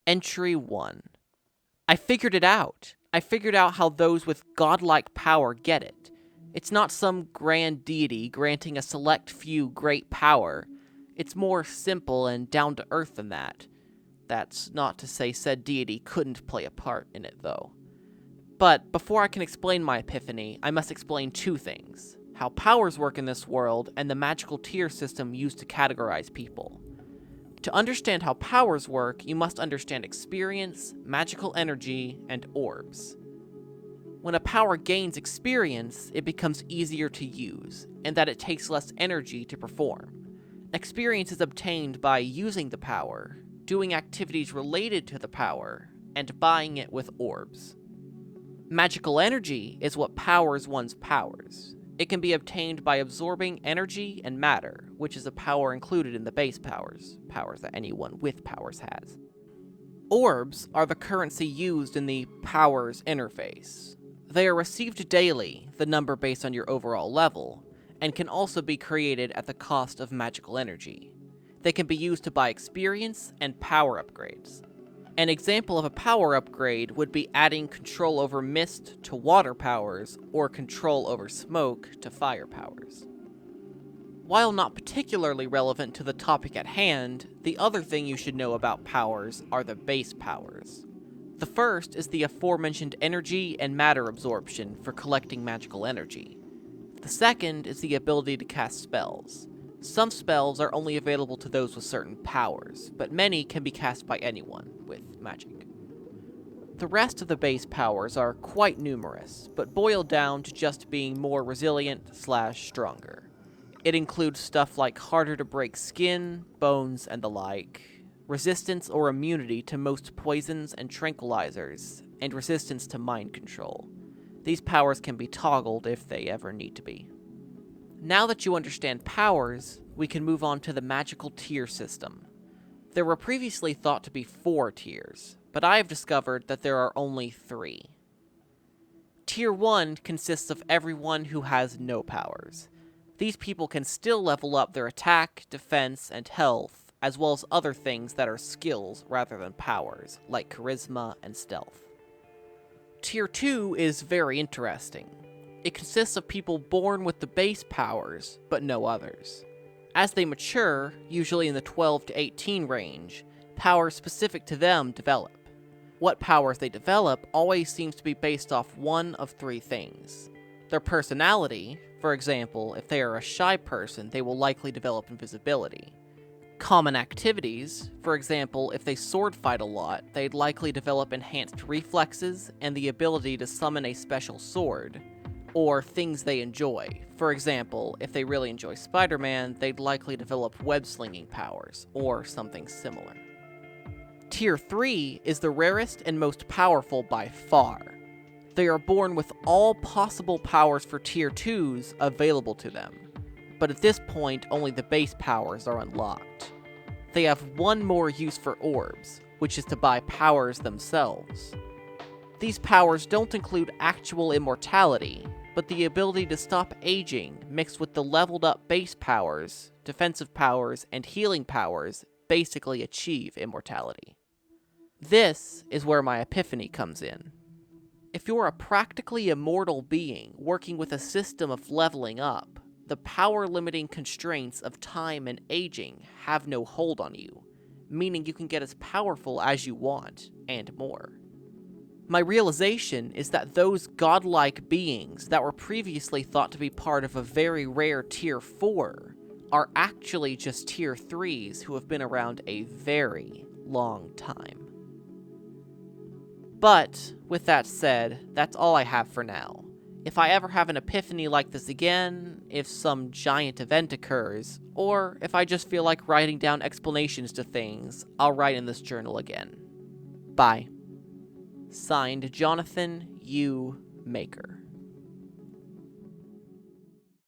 Entry 1. I figured it out. I figured out how those with godlike power get it. It's not some grand deity granting a select few great power. It's more simple and down to earth than that. That's not to say said deity couldn't play a part in it, though. But before I can explain my epiphany, I must explain two things: how powers work in this world and the magical tier system used to categorize people. To understand how powers work, you must understand experience, magical energy, and orbs. When a power gains experience, it becomes easier to use, and that it takes less energy to perform. Experience is obtained by using the power, doing activities related to the power, and buying it with orbs. Magical energy is what powers one's powers. It can be obtained by absorbing energy and matter, which is a power included in the base powers that anyone with powers has. Orbs are the currency used in the powers interface. They are received daily, the number based on your overall level, and can also be created at the cost of magical energy. They can be used to buy experience and power upgrades. An example of a power upgrade would be adding control over mist to water powers, or control over smoke to fire powers. While not particularly relevant to the topic at hand, the other thing you should know about powers are the base powers. The first is the aforementioned energy and matter absorption for collecting magical energy. The second is the ability to cast spells. Some spells are only available to those with certain powers, but many can be cast by anyone with magic. The rest of the base powers are quite numerous, but boil down to just being more resilient/stronger. It includes stuff like harder to break skin, bones, and the like, resistance or immunity to most poisons and tranquilizers, and resistance to mind control. These powers can be toggled if they ever need to be. Now that you understand powers, we can move on to the magical tier system. There were previously thought to be 4 tiers, but I have discovered that there are only 3. Tier 1 consists of everyone who has no powers. These people can still level up their attack, defense, and health, as well as other things that are skills rather than powers, like charisma and stealth. Tier 2 is very interesting. It consists of people born with the base powers, but no others. As they mature, usually in the 12 to 18 range, powers specific to them develop. What powers they develop always seems to be based off one of 3 things. Their personality, for example, if they are a shy person, they will likely develop invisibility. Common activities, for example, if they sword fight a lot, they'd likely develop enhanced reflexes and the ability to summon a special sword. Or things they enjoy. For example, if they really enjoy Spider-Man, they'd likely develop web-slinging powers, or something similar. Tier 3 is the rarest and most powerful by far. They are born with all possible powers for Tier 2s available to them, but at this point only the base powers are unlocked. They have one more use for orbs, which is to buy powers themselves. These powers don't include actual immortality, but the ability to stop aging mixed with the leveled up base powers, defensive powers, and healing powers basically achieve immortality. This is where my epiphany comes in. If you're a practically immortal being working with a system of leveling up, the power-limiting constraints of time and aging have no hold on you, meaning you can get as powerful as you want, and more. My realization is that those godlike beings that were previously thought to be part of a very rare Tier 4 are actually just Tier 3s who have been around a very long time. But, with that said, that's all I have for now. If I ever have an epiphany like this again, if some giant event occurs, or if I just feel like writing down explanations to things, I'll write in this journal again. Bye. Signed, Jonathan U. Maker.